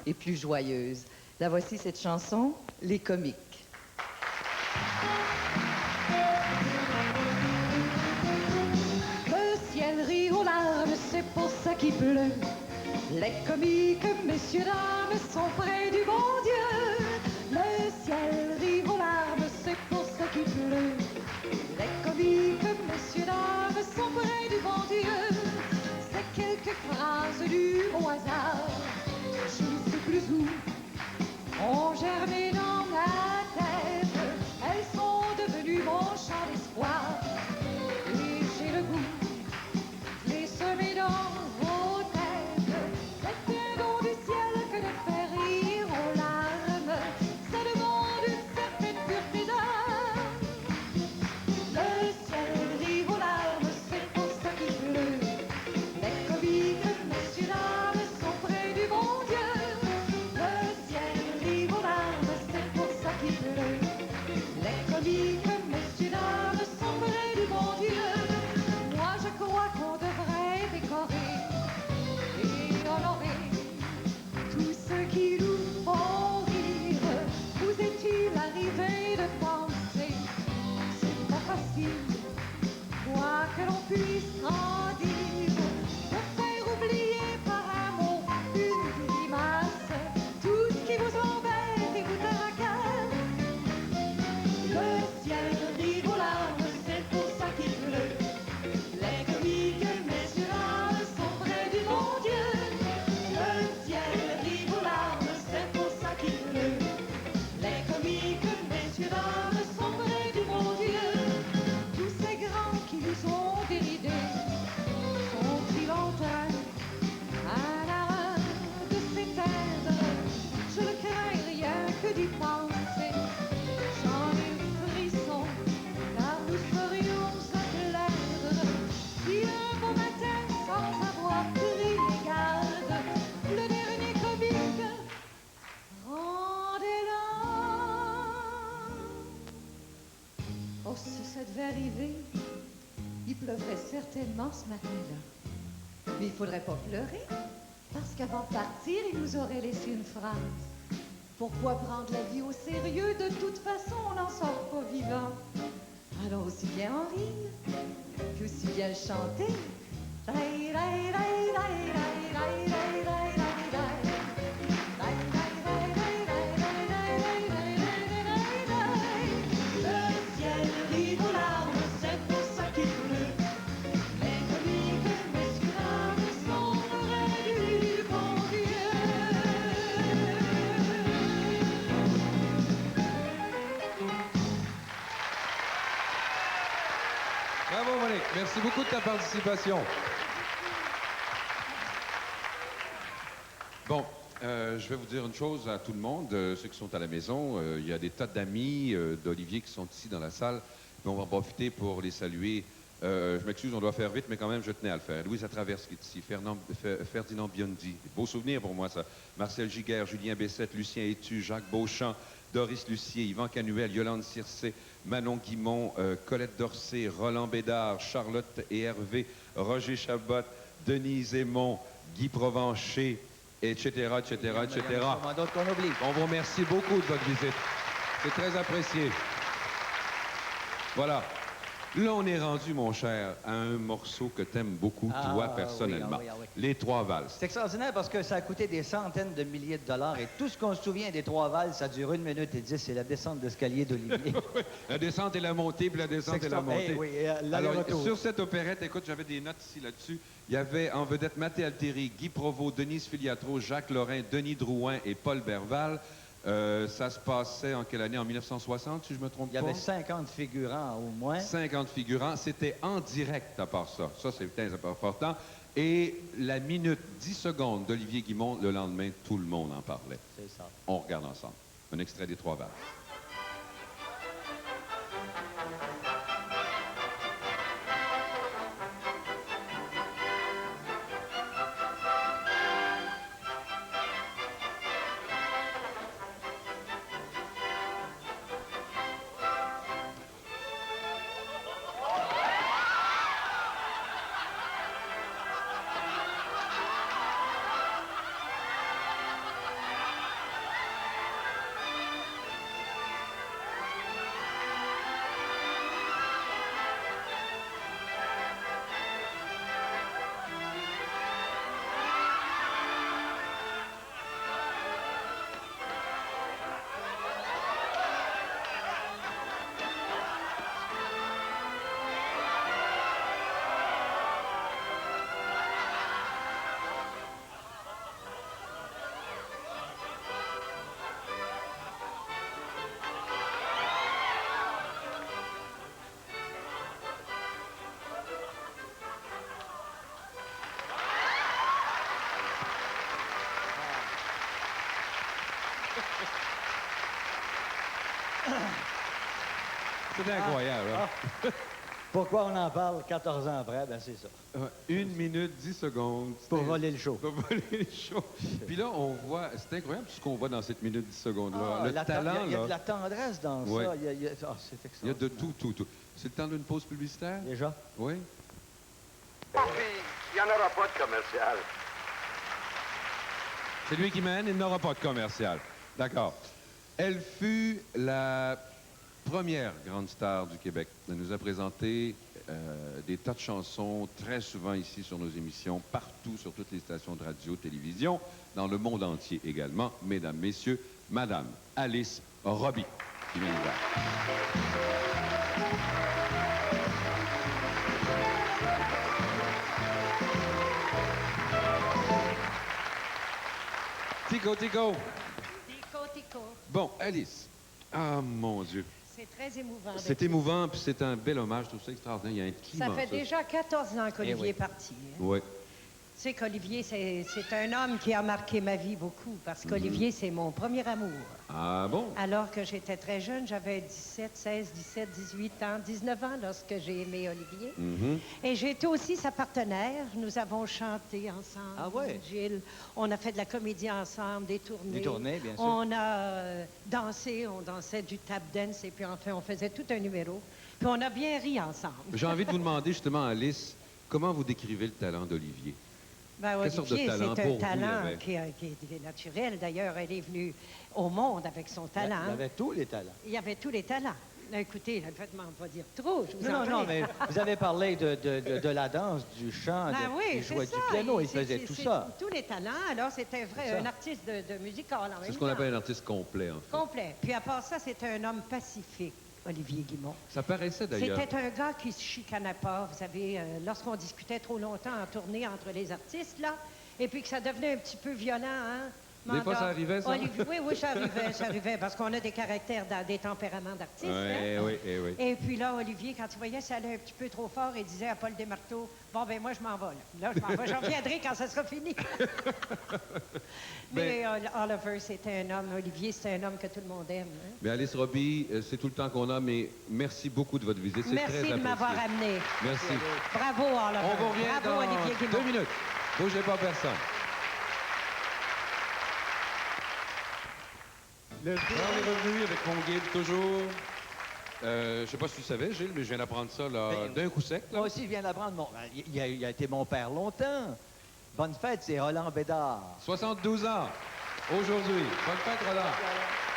et plus joyeuse. La voici, cette chanson, Les Comiques. Le ciel rit aux larmes, c'est pour ça qu'il pleut. Les comiques, messieurs, dames, sont près du bon Dieu. Le ciel rit aux larmes, c'est pour ça qu'il pleut. Les comiques, messieurs, dames, sont près du bon Dieu. C'est quelques phrases dues au hasard, je ne sais plus où, ont germé dans ma tête. Elles sont devenues mon chant d'espoir. Et j'ai le goût de les semer dans vos têtes. C'est bien don du ciel que de faire rire aux larmes. Ça demande une certaine pureté d'âme. Le ciel rit aux larmes, c'est pour ça qu'il pleut. Les comiques, messieurs, dames, sont près du bon Dieu. Le ciel rit aux larmes, c'est pour ça qu'il pleut. Les comiques, messieurs, dames, sont près du bon Dieu. Moi, je crois qu'on devrait décorer et honorer tous ceux qui nous font rire. Vous est-il arrivé de penser, c'est pas facile, quoi que l'on puisse en dire, de faire oublier par un mot, une grimace, tout ce qui vous embête et vous tracasse. Le ciel rit aux larmes, c'est pour ça qu'il pleut. Les comiques, messieurs, dames, sont près du bon Dieu. Le ciel rit aux larmes, c'est pour ça qu'il pleut. Les comiques, messieurs, dames, sont près du bon Dieu. Tous ces grands qui nous ont déridés sont-ils en train, un à un, de s'éteindre? Je ne crains rien que d'y penser. J'en ai le frisson, car nous serions à plaindre si un beau matin, sans avoir pris les gardes, le dernier comique rendait l'âme. Oh, si ça devait arriver, il pleuvrait certainement ce matin-là. Mais il faudrait pas pleurer. Parce qu'avant de partir, il nous aurait laissé une phrase. Pourquoi prendre la vie au sérieux? De toute façon, on n'en sort pas vivant. Alors aussi bien en rire qu'aussi bien le chanter. Le ciel rit aux larmes, c'est pour ça qu'il pleut. Les comiques, messieurs, dames, sont près du bon Dieu. Bravo, Monique. Merci beaucoup de ta participation. Bon, je vais vous dire une chose à tout le monde, ceux qui sont à la maison. Il y a des tas d'amis d'Olivier qui sont ici dans la salle. Mais on va en profiter pour les saluer. Je m'excuse, on doit faire vite, mais quand même, je tenais à le faire. Louise Atraverse qui est ici, Ferdinand Biondi. Beau souvenir pour moi, ça. Marcel Giguère, Julien Bessette, Lucien Etu, Jacques Beauchamp, Doris Lucier, Yvan Canuel, Yolande Circé, Manon Guimont, Colette Dorsey, Roland Bédard, Charlotte et Hervé, Roger Chabot, Denise Aymon, Guy Provencher, etc., etc., etc. D'autres qu'on oublie. On vous remercie beaucoup de votre visite. C'est très apprécié. Voilà. Là, on est rendu, mon cher, à un morceau que t'aimes beaucoup, toi, personnellement. Oui. Les Trois Valses. C'est extraordinaire parce que ça a coûté des centaines de milliers de dollars et tout ce qu'on se souvient des Trois Valses, ça dure 1 minute et 10, c'est la descente d'escalier d'Olivier. La descente et la montée, puis la descente et la montée. Oui, Alors, l'aller-retour. sur cette opérette, écoute, j'avais des notes ici là-dessus. Il y avait en vedette Mathé Altieri, Guy Provost, Denise Filiatro, Jacques Lorrain, Denis Drouin et Paul Berval. Ça se passait en quelle année? En 1960, si je me trompe pas? Il y avait 50 figurants au moins. 50 figurants. C'était en direct à part ça. Ça, c'est très important. Et la minute 10 secondes d'Olivier Guimont, le lendemain, tout le monde en parlait. C'est ça. On regarde ensemble. Un extrait des Trois Valses. C'est incroyable. Hein? Pourquoi on en parle 14 ans après? Ben, c'est ça. 1 minute, 10 secondes. Pour voler le show. Pour voler le show. Puis là, on voit, c'est incroyable tout ce qu'on voit dans cette minute, 10 secondes-là. Le talent, il y a là. de la tendresse dans Ouais. ça. C'est Il y a extraordinaire. de tout. C'est le temps d'une pause publicitaire? Déjà? Oui. Puis, il n'y en aura pas de commercial. C'est lui qui mène, il n'aura pas de commercial. D'accord. Elle fut la première grande star du Québec. Elle nous a présenté des tas de chansons très souvent ici sur nos émissions, partout sur toutes les stations de radio, télévision, dans le monde entier également. Mesdames, Messieurs, Madame Alice Robbie. Qui vient nous voir. Tico. Tico, tico. Bon, Alice. Ah, mon Dieu. C'est très émouvant. C'est émouvant, puis c'est un bel hommage. Je trouve ça extraordinaire. Il y a un climat. Ça fait déjà 14 ans qu'Olivier oui. est parti. Hein. Oui. Tu sais qu'Olivier, c'est un homme qui a marqué ma vie beaucoup, parce qu'Olivier, c'est mon premier amour. Ah bon? Alors que j'étais très jeune, j'avais 17, 16, 17, 18 ans, 19 ans lorsque j'ai aimé Olivier. Mhm. Et j'ai été aussi sa partenaire. Nous avons chanté ensemble. Ah ouais? Gilles, on a fait de la comédie ensemble, des tournées. Des tournées, bien sûr. On a dansé, on dansait du tap dance et puis enfin, on faisait tout un numéro. Puis on a bien ri ensemble. J'ai envie de vous demander justement, Alice, comment vous décrivez le talent d'Olivier? Ben, Quelle sorte de Olivier, talent c'est pour un vous, talent il avait? qui est naturel. D'ailleurs, elle est venue au monde avec son talent. Il avait tous les talents. Il y avait tous les talents. Là, écoutez, faites-moi pas dire trop. Je vous Non, en non, prie. mais vous avez parlé de la danse, du chant, Ben oui, il c'est jouait ça. du piano, il C'est- faisait c'est- tout c'est ça. Tous les talents. Alors, c'était C'est ça. un artiste de musical en même C'est ce qu'on temps. appelle un artiste complet, en fait. Complet. Puis à part ça, c'était un homme pacifique, Olivier Guimond. Ça paraissait d'ailleurs. C'était un gars qui se chicanait pas. Vous savez, lorsqu'on discutait trop longtemps en tournée entre les artistes, là, et puis que ça devenait un petit peu violent, hein? Des fois, ça arrivait, ça? Oui, ça arrivait, parce qu'on a des caractères, des tempéraments d'artistes. hein. Oui. Et puis là, Olivier, quand il voyait ça allait un petit peu trop fort, il disait à Paul Desmarteau, « Bon, ben moi, je m'en vais. Là, je m'en vais. J'en reviendrai quand ça sera fini. » Mais Oliver, c'était un homme, Olivier, c'est un homme que tout le monde aime. hein. Mais Alice Robbie, c'est tout le temps qu'on a, mais merci beaucoup de votre visite. C'est très Merci apprécié. de m'avoir amené. Merci. Bravo, Oliver. On vous revient Bravo, dans Olivier 2 Guimond. minutes. Bougez pas personne. On est revenu avec mon guide, toujours. Je sais pas si tu savais, Gilles, mais je viens d'apprendre ça là, Ben, d'un coup sec. Là. Moi aussi, je viens d'apprendre. Il a été mon père longtemps. Bonne fête, c'est Roland Bédard. 72 ans, aujourd'hui. Bonne fête, Roland.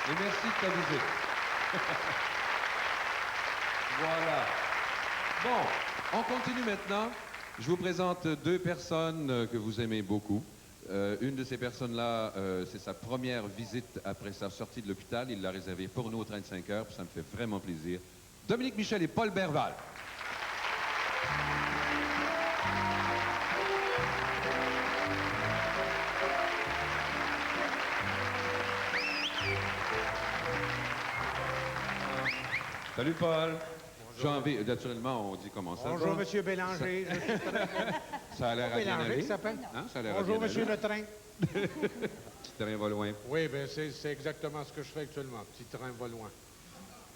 Et merci de ta visite. Voilà. Bon, on continue maintenant. Je vous présente 2 personnes que vous aimez beaucoup. Une de ces personnes-là, c'est sa première visite après sa sortie de l'hôpital. Il l'a réservée pour nous au 35 heures, puis ça me fait vraiment plaisir. Dominique Michel et Paul Berval. Salut Paul. J'ai envie, naturellement, on dit comment ça Bonjour, va? Monsieur Bélanger. Ça a l'air à bien Bélanger, aller. qui s'appelle? Hein, ça a l'air à Bonjour, bien Monsieur aller. le train. Petit terrain va loin. Oui, bien, c'est exactement ce que je fais actuellement. Petit train va loin.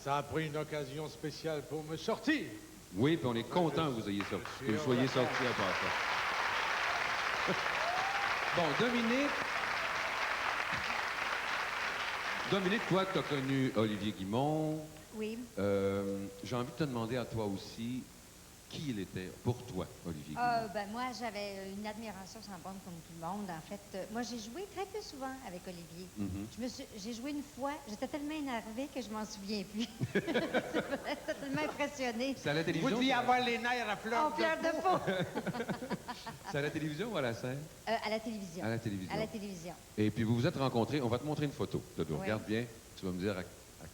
Ça a pris une occasion spéciale pour me sortir. Oui, puis on est content que vous ayez sorti, que vous soyez sorti à part ça. Bon, Dominique, toi, tu as connu Olivier Guimond. Oui. J'ai envie de te demander à toi aussi qui il était pour toi, Olivier Guimond. Ben, moi, j'avais une admiration sans borne comme tout le monde. En fait, moi, j'ai joué très peu souvent avec Olivier. Mhm. J'ai joué une fois. J'étais tellement énervée que je m'en souviens plus. C'est vrai, j'étais tellement impressionnée. C'est à la Vous télévision? deviez ça? avoir les nerfs à fleur En fleur de peau. C'est à la télévision ou à la scène? À la télévision. À la télévision. À la télévision. Et puis vous vous êtes rencontrés. On va te montrer une photo. Tu Oui. regarde bien. Tu vas me dire à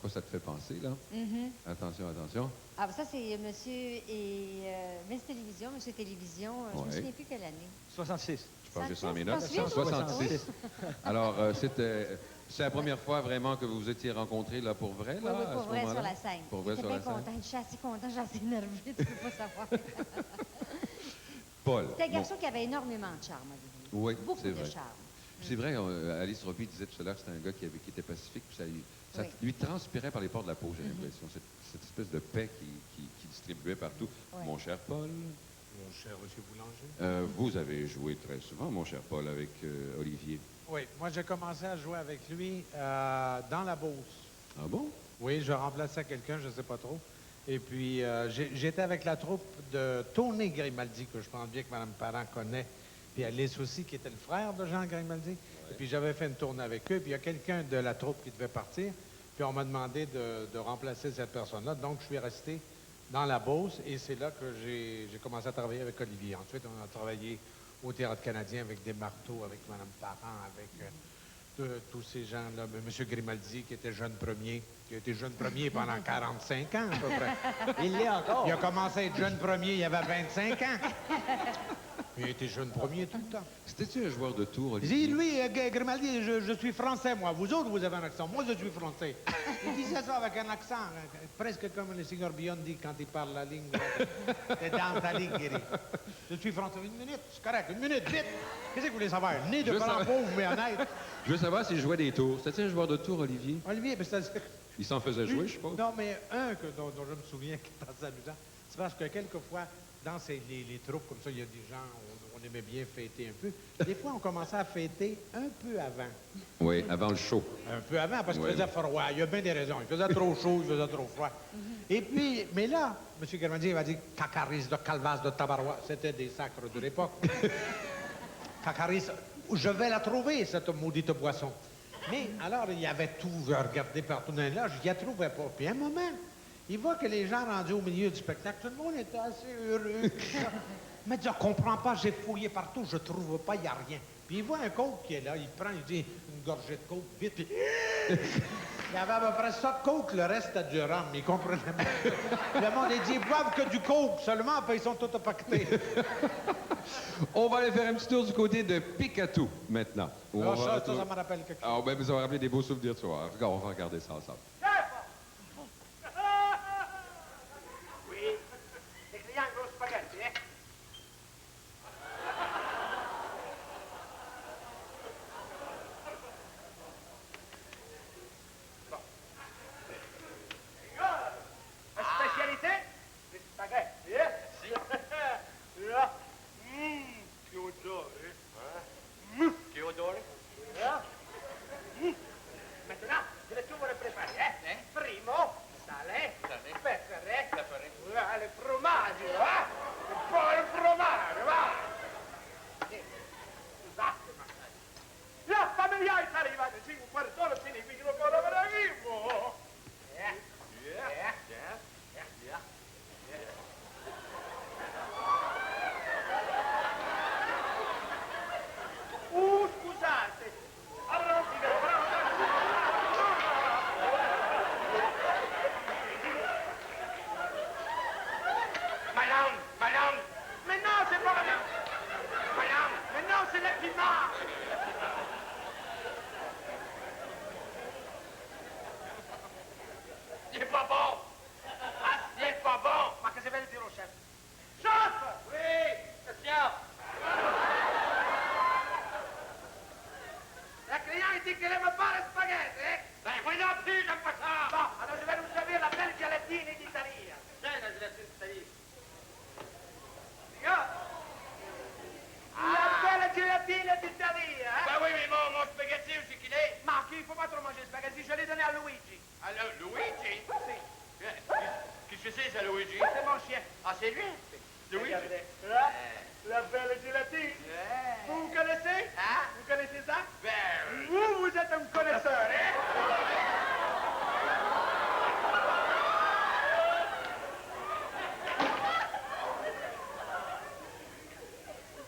quoi ça te fait penser, là. Mhm. Attention, attention. Ah, ben ça, c'est Monsieur et Miss Télévision, Monsieur Télévision. Je me Ouais. souviens plus quelle année. 66. Je pense que j'ai 100 100 mes notes. 66. Alors, c'est la première fois vraiment que vous vous étiez rencontrés là pour vrai, Oui, là, oui, à pour ce vrai, sur moment-là? la scène. Pour vrai, J'étais sur la bien scène. contente. Je suis assez contente, j'ai assez énervée, tu peux pas savoir. Paul. C'était un garçon qui avait énormément de charme, Olivier. Oui, Beaucoup c'est de vrai. charme. C'est vrai, Alice Robbie disait tout à l'heure que c'était un gars qui était pacifique, puis ça Oui. lui transpirait par les pores de la peau, j'ai l'impression. Cette espèce de paix qui distribuait partout. Oui. Mon cher Paul, Mon cher monsieur Boulanger. vous avez joué très souvent, mon cher Paul, avec Olivier. Oui, moi j'ai commencé à jouer avec lui dans la Beauce. Ah bon? Oui, je remplaçais quelqu'un, je ne sais pas trop. Et puis, j'étais avec la troupe de Tony Grimaldi, que je pense bien que Mme Parent connaît, puis Alice aussi, qui était le frère de Jean Grimaldi. Et puis, j'avais fait une tournée avec eux, puis il y a quelqu'un de la troupe qui devait partir, puis on m'a demandé de remplacer cette personne-là. Donc, je suis resté dans la Beauce, et c'est là que j'ai commencé à travailler avec Olivier. Ensuite, on a travaillé au Théâtre canadien avec des marteaux, avec Mme Parent, avec tous ces gens-là. M. Grimaldi, qui était jeune premier, qui a été jeune premier pendant 45 ans, à peu près. Il l'est encore. Il a commencé à être jeune premier, il avait 25 ans. Il a été jeune premier tout le temps. C'était-tu un joueur de tour, Il Olivier? dit, lui, Grimaldi, je suis français, moi. Vous autres, vous avez un accent. Moi, je suis français. Il disait ça avec un accent, presque comme le signor Biondi quand il parle la langue de Dante Alighieri. Je suis français. Une minute, c'est correct. Une minute, vite. Qu'est-ce que vous voulez savoir? Né de Je parents savais. pauvres, mais honnêtes. Je veux savoir s'il jouait des tours. C'était-tu un joueur de tour, Olivier? Olivier, ben, c'est-à-dire... Il s'en faisait jouer, je suppose. Non, mais dont je me souviens qui est assez amusant, c'est parce que quelquefois, dans les troupes comme ça, il y a des gens, on aimait bien fêter un peu. Des fois, on commençait à fêter un peu avant. Oui, avant le show. Un peu avant, parce qu'il Ouais, faisait froid. Il y a bien des raisons. Il faisait trop chaud, il faisait trop froid. Et puis, mais là, M. Grimaldi va dire cacaris de calvas de tabarois. C'était des sacres de l'époque. Cacaris, je vais la trouver, cette maudite boisson. Mais alors, il y avait tout regardé partout dans les loges, il ne la trouvait pas. Puis à un moment, il voit que les gens rendus au milieu du spectacle, tout le monde était assez heureux. Il m'a dit, je comprends pas, j'ai fouillé partout, je trouve pas, il n'y a rien. Puis il voit un coke qui est là, il prend, il dit, une gorgée de coke, vite, puis... Il y avait à peu près ça de coke, le reste c'était du rhum, il comprenait pas. Le monde, il dit, ils boivent que du coke seulement, puis ils sont tous opaquetés. On va aller faire un petit tour du côté de Picatou, maintenant. Où Alors on va ça retrouver- me rappelle quelque chose. Ah, ben, vous avez rappelé des beaux souvenirs de soir. Regarde, on va regarder ça ensemble. Oui. Les clients gros spaghetti, eh? Bon. La spécialité? Les spaghetti, eh? Si. Là. Che odore. Che odore. Là. Maintenant, je vais tout vous le préparer, eh? Primo, sale, peppere, le formaggio, va? Un po' il formaggio, va? Scusate, ma... La famiglia sta arrivando, 5 quarti d'ora, significa che ora arrivo. Scusate. Allora non si vede, però... Madame, mais non, c'est pas madame. Madame, mais non, c'est le piment. C'est pas bon. Ah, c'est pas bon. Ma qu'est-ce que veut dire au chef? Chef! Oui, question. La cliente dit qu'elle aime pas les spaghetti, eh? Ben, moi non plus, j'aime pas ça. Bon, alors je vais vous servir la belle gelatine d'Italie. Tiens, la gelatine d'Italie. La belle gelatine d'Italie, hein? Ben oui, mais mon spaghetti, où c'est qu'il est? Marc, il faut pas trop manger le spaghetti, je l'ai donné à Luigi. Alors, Luigi? Si, Qu'est-ce que c'est, ça, Luigi? c'est mon chien. Ah, c'est lui? Luigi? Regardez, là, la belle gelatine. Vous connaissez? Hein? Vous connaissez ça? Ben, Vous êtes un connaisseur, hein?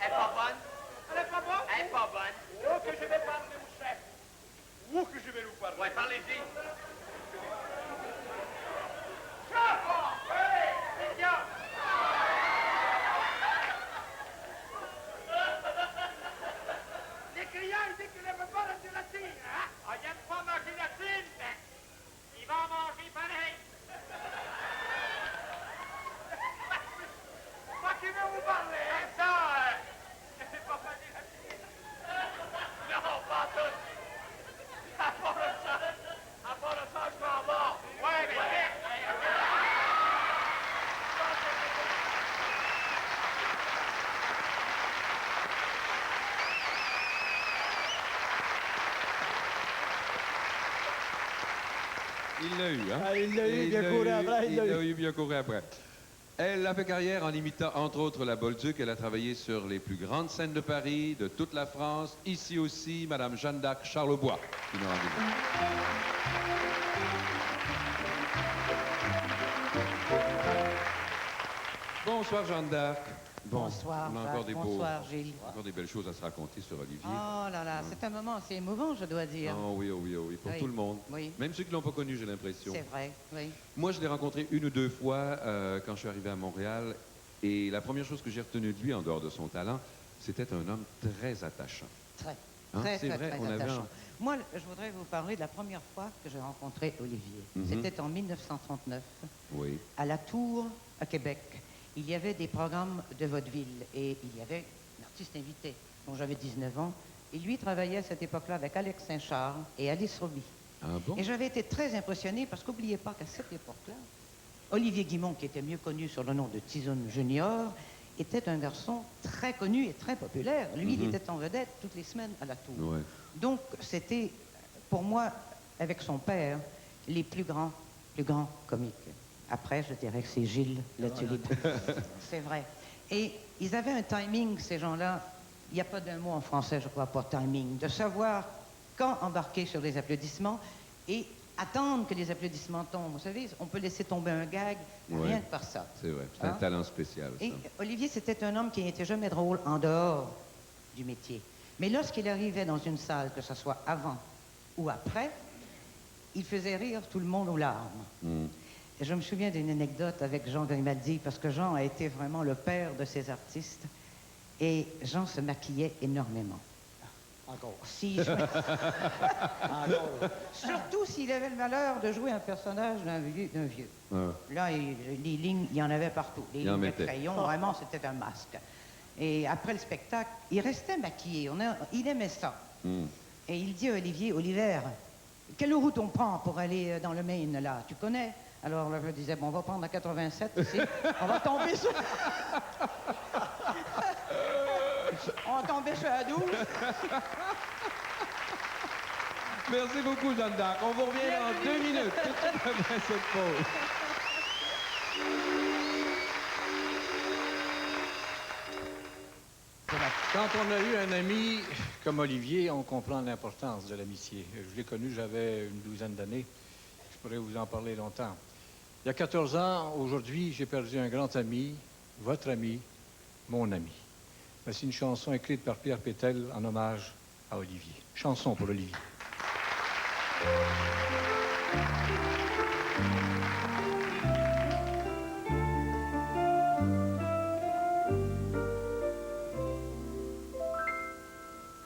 elle est pas bonne? Elle est pas bonne? Elle est pas bonne. Oh, que je vais parler au chef. Où que je vais vous parler? Ouais, parlez-y. Chef! Oui, viens. Les clients, ils disent qu'ils n'aiment pas la gelatine, hein? Ah, il aime pas ma gelatine. Il l'a eu, hein? Ah, il l'a eu, bien couru après, il l'a eu. bien couru après. Elle a fait carrière en imitant, entre autres, la Bolduc. Elle a travaillé sur les plus grandes scènes de Paris, de toute la France. Ici aussi, Madame Jeanne d'Arc Charlebois, qui nous rend visite. Bonsoir, Jeanne d'Arc. Bon, Bonsoir, on a Jacques. encore des Bonsoir, Gilles. encore des belles choses à se raconter sur Olivier. Oh là là, c'est un moment assez émouvant, je dois dire. Oh oui, oh oui, oh oui, pour Oui. tout le monde. Oui. Même ceux qui ne l'ont pas connu, j'ai l'impression. C'est vrai, oui. Moi, je l'ai rencontré une ou deux fois quand je suis arrivé à Montréal. Et la première chose que j'ai retenue de lui, en dehors de son talent, c'était un homme très attachant. Très, Hein, très, c'est très, vrai, très on avait attachant. Moi, je voudrais vous parler de la première fois que j'ai rencontré Olivier. Mhm. C'était en 1939, Oui. à la Tour, à Québec. Il y avait des programmes de vaudeville et il y avait un artiste invité dont j'avais 19 ans. Et lui travaillait à cette époque-là avec Alex Saint-Charles et Alice Roby. Ah bon? Et j'avais été très impressionnée parce qu'oubliez pas qu'à cette époque-là, Olivier Guimond, qui était mieux connu sur le nom de Tizone Junior, était un garçon très connu et très populaire. Lui, il était en vedette toutes les semaines à la Tour. Ouais. Donc, c'était, pour moi, avec son père, les plus grands comiques. Après, je dirais que c'est Gilles Le Tulipe. C'est vrai. Et ils avaient un timing, ces gens-là. Il n'y a pas d'un mot en français, je crois, pas timing. De savoir quand embarquer sur les applaudissements et attendre que les applaudissements tombent. Vous savez, on peut laisser tomber un gag, Ouais. rien que par ça. C'est vrai. C'est un Hein? talent spécial, ça. Et Olivier, c'était un homme qui n'était jamais drôle en dehors du métier. Mais lorsqu'il arrivait dans une salle, que ce soit avant ou après, il faisait rire tout le monde aux larmes. Mm. Et je me souviens d'une anecdote avec Jean Grimaldi, parce que Jean a été vraiment le père de ces artistes. Et Jean se maquillait énormément. Encore. Si je- Encore. Surtout s'il avait le malheur de jouer un personnage d'un vieux. Ah. Là, les lignes, il y en avait partout. Les Il en lignes de mettait. crayon, vraiment, c'était un masque. Et après le spectacle, il restait maquillé. Il aimait ça. Mm. Et il dit à Olivier, Oliver, quelle route on prend pour aller dans le Maine, là? Tu connais? Alors là, je disais, bon, on va prendre la 87 ici. On va tomber sur... on va tomber sur la 12. Merci beaucoup, Jeanne d'Arc. On vous revient dans 2 minutes, tout de suite après cette pause. Quand on a eu un ami comme Olivier, on comprend l'importance de l'amitié. Je l'ai connu, j'avais une douzaine d'années. Je pourrais vous en parler longtemps. Il y a 14 ans, aujourd'hui, j'ai perdu un grand ami, votre ami, mon ami. Voici une chanson écrite par Pierre Pétel en hommage à Olivier. Chanson pour Olivier.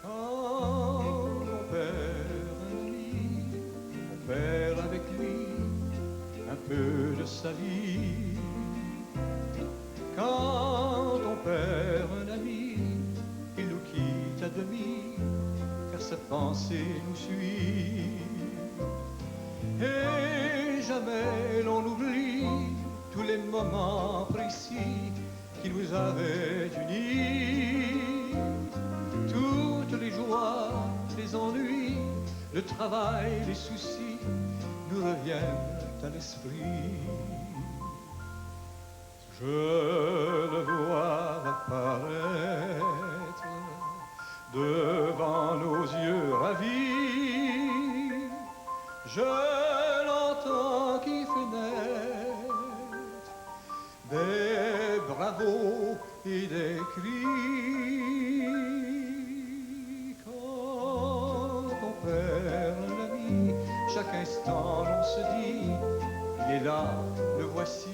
Quand on perd un ami, on perd avec lui un peu de sa vie. Quand on perd un ami, il nous quitte à demi, car sa pensée nous suit. Et jamais l'on oublie tous les moments précis qui nous avaient unis. Toutes les joies, les ennuis, le travail, les soucis nous reviennent à l'esprit. Je le vois apparaître devant nos yeux ravis. Je l'entends qui fait naître des bravos et des cris. Quand on perd un ami, chaque instant l'on se dit, il est là, le voici.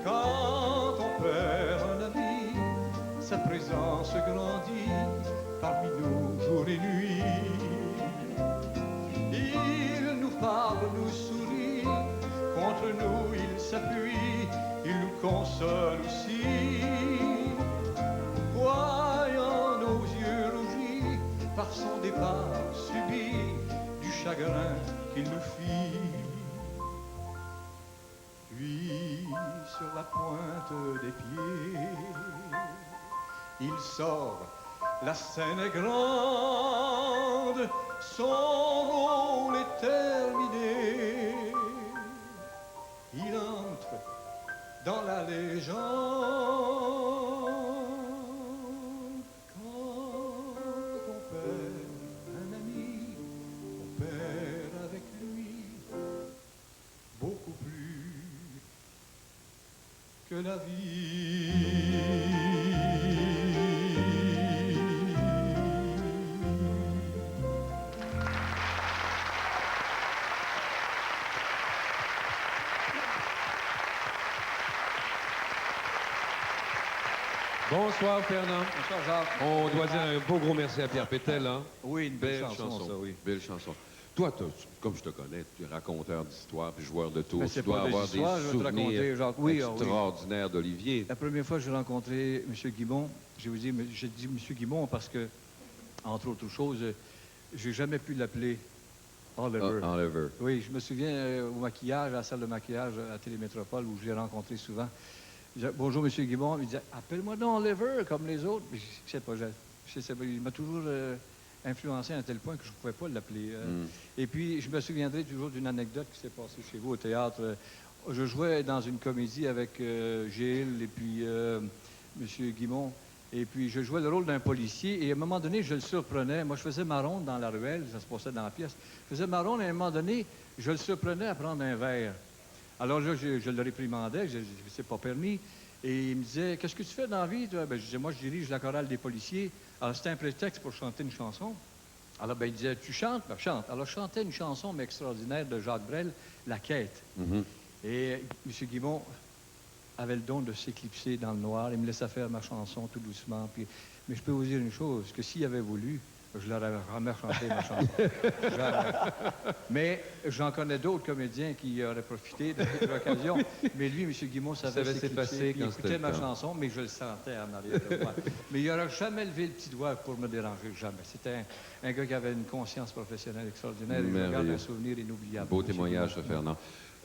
Quand on perd un ami, sa présence grandit parmi nous jour et nuit. Il nous parle, nous sourit, contre nous il s'appuie, il nous console aussi. Voyant nos yeux rougis par son départ subi, du chagrin qu'il nous fit. Puis sur la pointe des pieds, il sort, la scène est grande, monde, son rôle est terminé. Il entre dans la légende quand on perd un ami, on perd avec lui beaucoup plus que la vie. Bonsoir, Fernand. Bonsoir, Jacques. On doit dire un beau gros merci à Pierre Pétel, hein? Oui, une belle chanson, ça, oui. Belle chanson. Toi, comme je te connais, tu es raconteur d'histoire puis joueur de tours. Mais c'est Tu dois pas des avoir histoires, je des vais te raconter, souvenirs Jacques. Oui, ah oui. extraordinaires d'Olivier. La première fois que j'ai rencontré M. Guimond, j'ai dit M. Guimond parce que, entre autres choses, j'ai jamais pu l'appeler Oliver. Oliver. Oui, je me souviens au maquillage, à la salle de maquillage à Télémétropole, où je l'ai rencontré souvent. Je disais, bonjour, M. Guimond. Il disait, appelle-moi donc Oliver, comme les autres. Mais je sais pas, il m'a toujours influencé à un tel point que je ne pouvais pas l'appeler. Et puis, je me souviendrai toujours d'une anecdote qui s'est passée chez vous au théâtre. Je jouais dans une comédie avec Gilles et puis M. Guimond. Et puis, je jouais le rôle d'un policier. Et à un moment donné, je le surprenais. Moi, je faisais ma ronde dans la ruelle. Ça se passait dans la pièce. Je faisais ma ronde et à un moment donné, je le surprenais à prendre un verre. Alors là, je le réprimandais. Je ne sais pas permis. Et il me disait, qu'est-ce que tu fais dans la vie, toi? Ben, je disais, moi, je dirige la chorale des policiers. Alors, c'était un prétexte pour chanter une chanson. Alors, ben, il disait, tu chantes? Ben, chante. Alors, je chantais une chanson, mais extraordinaire, de Jacques Brel, La Quête. Et M. Guimond avait le don de s'éclipser dans le noir. Il me laissait faire ma chanson tout doucement. Puis... Mais je peux vous dire une chose, que s'il avait voulu, je leur avais jamais chanté ma chanson. Jamais. Mais j'en connais d'autres comédiens qui auraient profité de l'occasion. Mais lui, M. Guimond, savait s'éclipser. Il écoutait ma chanson, mais je le sentais en arrière de moi. Mais il n'aurait jamais levé le petit doigt pour me déranger, jamais. C'était un gars qui avait une conscience professionnelle extraordinaire. Et je garde un souvenir inoubliable. Beau témoignage, Fernand.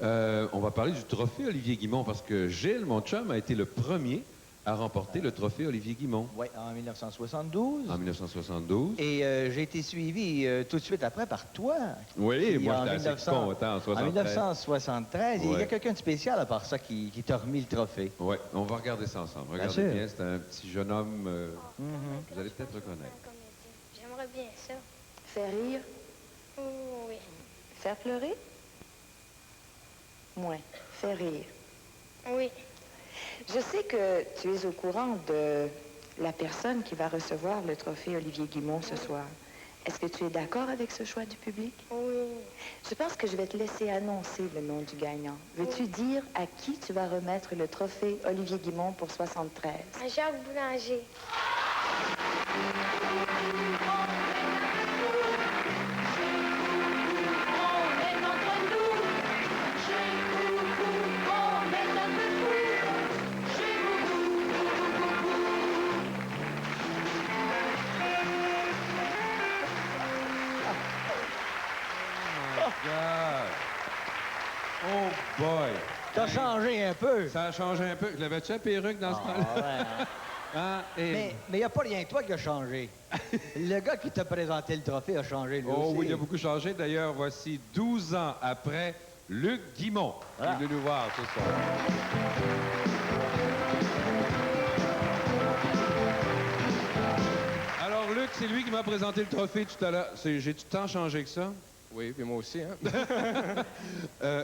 On va parler du trophée Olivier Guimond, parce que Gilles, mon chum, a été le premier à remporter le trophée Olivier Guimond. Oui, en 1972. En 1972. Et j'ai été suivi tout de suite après par toi. Oui, qui, moi j'étais assez content en 1973. En 1973. Ouais. Il y a quelqu'un de spécial à part ça qui t'a remis le trophée. Oui, on va regarder ça ensemble. Regardez bien, c'est un petit jeune homme que vous allez peut-être reconnaître. J'aimerais bien ça. Faire rire? Oui. Faire pleurer? Moins. Faire rire. Oui. Je sais que tu es au courant de la personne qui va recevoir le trophée Olivier Guimond ce soir. Est-ce que tu es d'accord avec ce choix du public? Oui. Je pense que je vais te laisser annoncer le nom du gagnant. Veux-tu dire à qui tu vas remettre le trophée Olivier Guimond pour 73? À Jacques Boulanger. Oh boy! T'as changé un peu. Ça a changé un peu. L'avais-tu à perruque dans ce temps-là? Ouais. Hein? Et... Mais il n'y a pas rien que toi qui a changé. Le gars qui t'a présenté le trophée a changé, lui Oh aussi. oui, il a beaucoup changé. D'ailleurs, voici 12 ans après, Luc Guimond qui est venu nous voir ce soir. Alors, Luc, c'est lui qui m'a présenté le trophée tout à l'heure. J'ai-tu tant changé que ça? Oui, puis moi aussi, hein?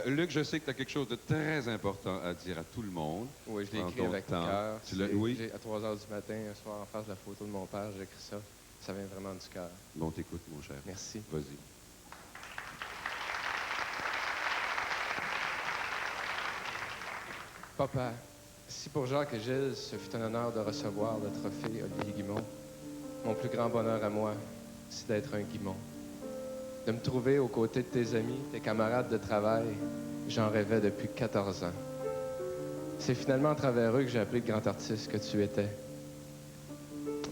Luc, je sais que tu as quelque chose de très important à dire à tout le monde. Oui, je l'ai Prends écrit ton avec temps. cœur. Oui? À 3 h du matin, un soir, en face de la photo de mon père, j'ai écrit ça. Ça vient vraiment du cœur. Bon, t'écoute, mon cher. Merci. Vas-y. Papa, si pour Jacques et Gilles, ce fut un honneur de recevoir le trophée Olivier Guimond, mon plus grand bonheur à moi, c'est d'être un Guimond. De me trouver aux côtés de tes amis, tes camarades de travail, j'en rêvais depuis 14 ans. C'est finalement à travers eux que j'ai appris le grand artiste que tu étais.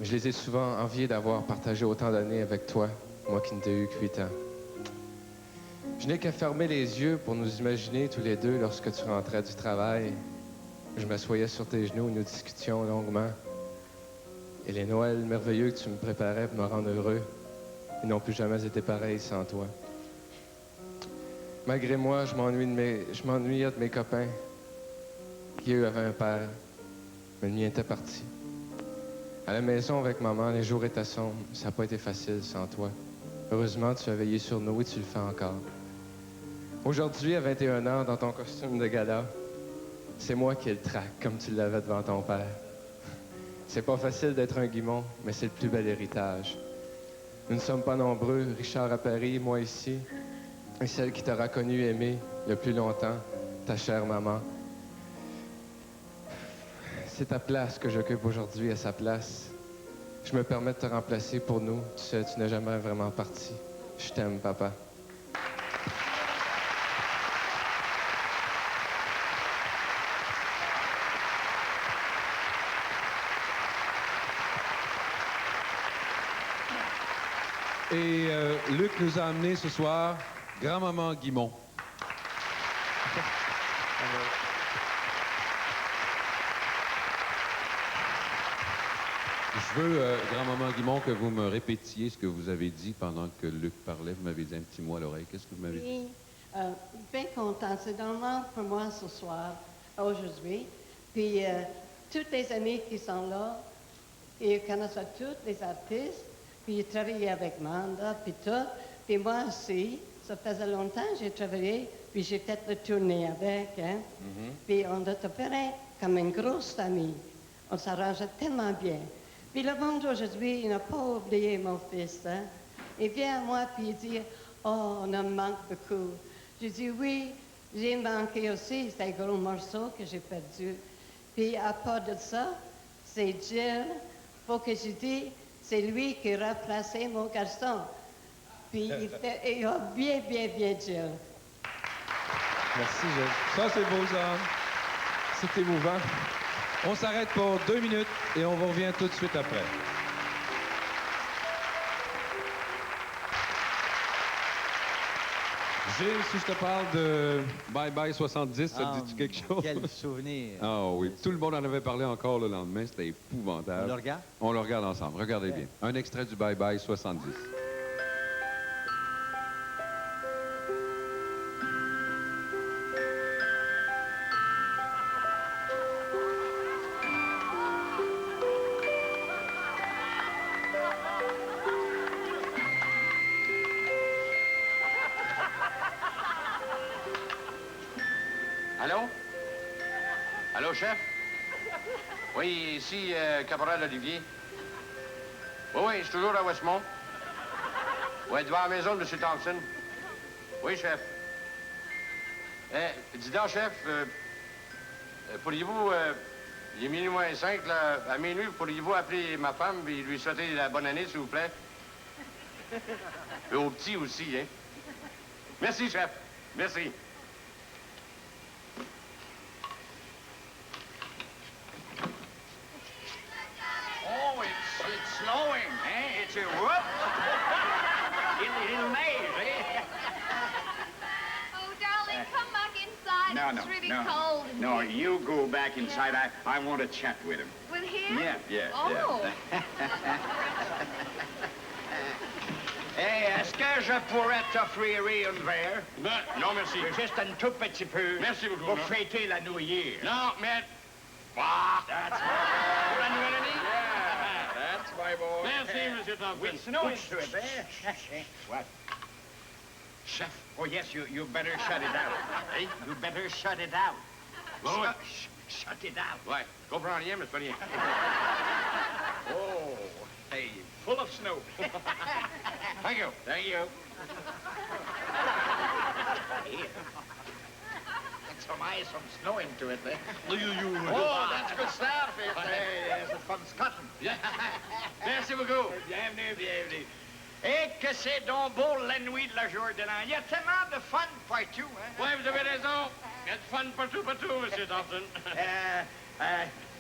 Je les ai souvent enviés d'avoir partagé autant d'années avec toi, moi qui ne t'ai eu que 8 ans. Je n'ai qu'à fermer les yeux pour nous imaginer tous les deux lorsque tu rentrais du travail. Je m'assoyais sur tes genoux et nous discutions longuement. Et les Noëls merveilleux que tu me préparais pour me rendre heureux. Ils n'ont plus jamais été pareils sans toi. Malgré moi, je m'ennuyais de mes copains qui, eux, avaient un père, mais le mien était parti. À la maison avec maman, les jours étaient sombres. Ça n'a pas été facile sans toi. Heureusement, tu as veillé sur nous et tu le fais encore. Aujourd'hui, à 21 ans, dans ton costume de gala, c'est moi qui ai le trac, comme tu l'avais devant ton père. C'est pas facile d'être un Guimond, mais c'est le plus bel héritage. Nous ne sommes pas nombreux, Richard à Paris, moi ici, et celle qui t'aura connu et aimé le plus longtemps, ta chère maman. C'est ta place que j'occupe aujourd'hui à sa place. Je me permets de te remplacer pour nous. Tu sais, tu n'es jamais vraiment parti. Je t'aime, papa. Et Luc nous a amené ce soir Grand-maman Guimond. Je veux, Grand-maman Guimond, que vous me répétiez ce que vous avez dit pendant que Luc parlait. Vous m'avez dit un petit mot à l'oreille. Qu'est-ce que vous m'avez dit? Oui, bien content. C'est normal pour moi ce soir, aujourd'hui. Puis, tous les amis qui sont là, ils connaissent tous les artistes. Puis, ils travaillaient avec Manda, puis tout. Puis moi aussi, ça faisait longtemps que j'ai travaillé, puis j'ai fait le tournée avec, hein. Puis on était pareil, comme une grosse famille. On s'arrangeait tellement bien. Puis le monde aujourd'hui, il n'a pas oublié mon fils, hein. Il vient à moi, puis il dit, « Oh, on en manque beaucoup. » J'ai dit, « Oui, j'ai manqué aussi, c'est un gros morceau que j'ai perdu. » Puis à part de ça, c'est Jill, faut que je dise, c'est lui qui a remplacé mon garçon. Puis il a bien Jill. Merci, Gilles. Ça, c'est beau, ça. C'est émouvant. On s'arrête pour 2 minutes et on vous revient tout de suite après. Gilles, si je te parle de Bye Bye 70, ça te dit-tu quelque chose? Quel souvenir. Ah oui, tout le monde en avait parlé encore le lendemain, c'était épouvantable. On le regarde? On le regarde ensemble, regardez bien. Un extrait du Bye Bye 70. Allô? Allô, chef? Oui, ici, Caporal Olivier. Oui, je suis toujours à Westmont. Oui, devant la maison de M. Thompson. Oui, chef. Dis donc, chef, pourriez-vous, il est minuit moins 5, là, à minuit, pourriez-vous appeler ma femme et lui souhaiter la bonne année, s'il vous plaît? Et au petit aussi, hein? Merci, chef. Merci. Oh, it's snowing, eh? It's a whoop. It'll neige, eh? Oh, darling, come back inside. No, It's really no. cold in No, here. you go back inside. I want to chat with him. With him? Yeah. Oh. Hey, est-ce que je pourrais t'offrir un verre? Non, merci. Juste un tout petit peu. Merci beaucoup. Pour non. fêter la New Year. Non, mais... Ah, that's pour la nouvelle année? Yeah, that's my boy. Merci, M. Thompson. With snow into it, eh? What? Chef. Oh, yes, you better shut it out. Hey, you better shut it out. Ouais. Shut it out. Ouais, je comprends rien, mais c'est pas rien. Oh, hey, full of snow. Thank you. Thank you. Here. Some snow into it, eh? Oh, that's good stuff. It's from Scotland. Merci beaucoup. Bienvenue. Et que c'est donc beau la nuit de la jour de l'an. Il y a tellement de fun partout, hein? Oui, vous avez raison. Il y a de fun partout, M. Thompson.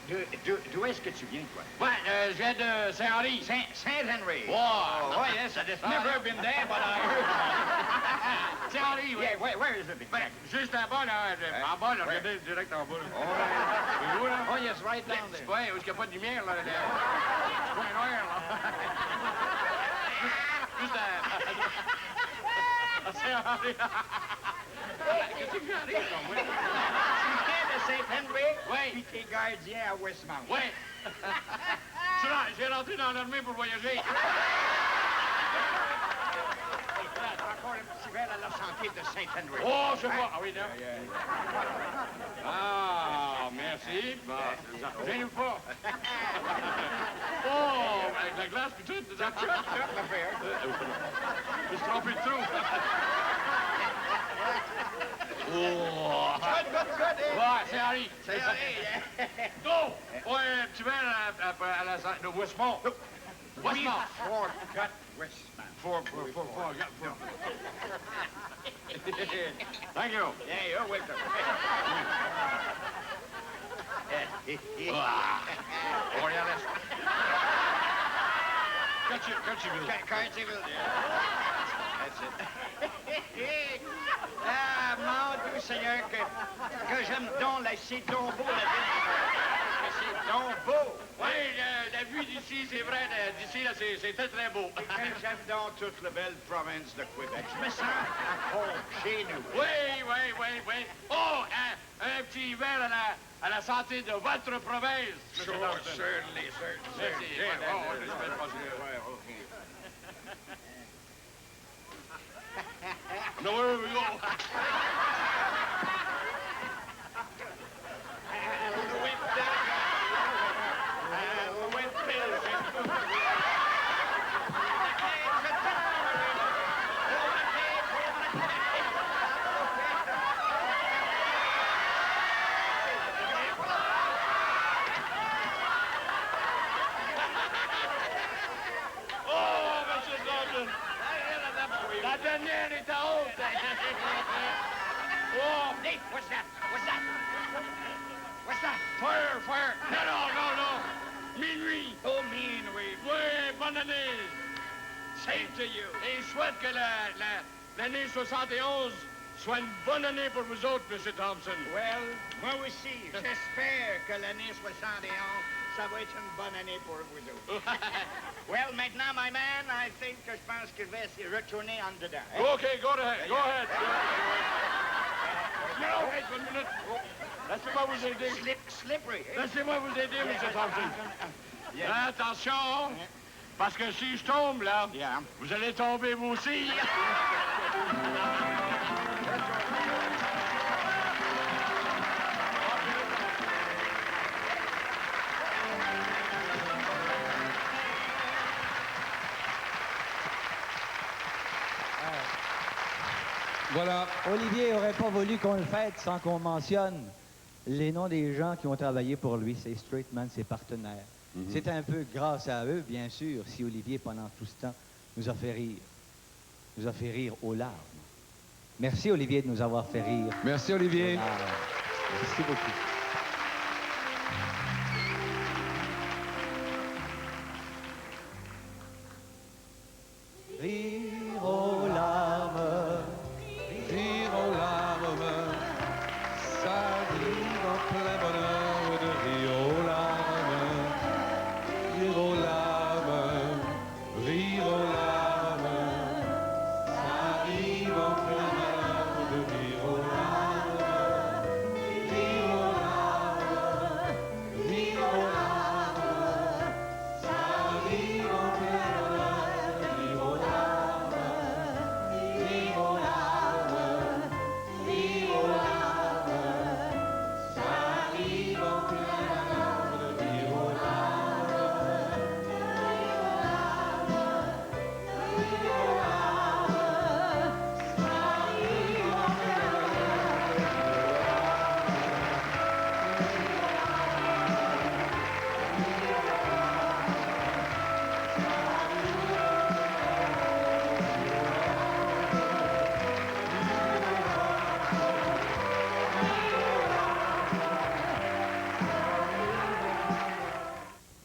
D'où est-ce que tu viens, toi? Ouais, je viens de Saint-Henri. Saint-Henry. Wow. Oh, yes, I've never been there, but I heard. Saint-Henri, oui. Yeah, where is it? Ben, juste en bas, là. En bas, là, regardez direct en bas. C'est où, là? Oh, yes, right down there. Oui, où il n'y a pas de lumière, là. C'est pas noir, là. Juste Henry. Qu'est-ce qui arrive, là, moi? Tu viens de Saint-Henry? Oui. Puis t'es gardien à Westmount. Oui. J'ai rentré dans l'armée pour voyager. Encore un petit verre à la santé de Saint-Henry. Oh, je sais pas. Ah oui, là. Ah, merci. Bon, gênez-vous pas. Oh, avec la glace puis tout. Je me suis trompé de trou. Oh. Ouais, c'est Harry. C'est Harry. Oh, ouais, un petit verre à la de Westmont. Westmont. Fort Cut Westmount. Thank you. Yeah, you're welcome. Orientalist. Cartierville. Cartierville, yeah. That's it. Ah, mon Dieu Seigneur, que j'aime donc, là, c'est donc beau, la ville. C'est donc beau. Oui, la vue d'ici, c'est vrai, d'ici, là, c'est très, très beau. Et que j'aime donc toute la belle province de Québec. Je me sens à home, chez nous. Oui. Oh, un petit verre à la santé de votre province. Sure, certainly. Merci. No, where we go? La dernière est à haute. Oh, Nate, what's that? What's that? What's that? Fire. Non. Minuit. Oh, minuit. Oui, bonne année. Same to you. Et je souhaite que l'année 71 soit une bonne année pour vous autres, M. Thompson. Well, moi aussi, j'espère que l'année 71, ça va être une bonne année pour vous autres. Well, maintenant, my man, I think que je pense que je vais retourner en dedans. Hein? OK, go ahead. Non, wait une minute. Laissez-moi vous aider. Slippery. Hein? Laissez-moi vous aider, M. Thompson. Yeah. Attention, parce que si je tombe, là, vous allez tomber vous aussi. Voilà. Olivier n'aurait pas voulu qu'on le fête sans qu'on mentionne les noms des gens qui ont travaillé pour lui, ses straight man, ses partenaires. C'est un peu grâce à eux, bien sûr, si Olivier, pendant tout ce temps, nous a fait rire. Nous a fait rire aux larmes. Merci, Olivier, de nous avoir fait rire. Merci, Olivier. Merci beaucoup.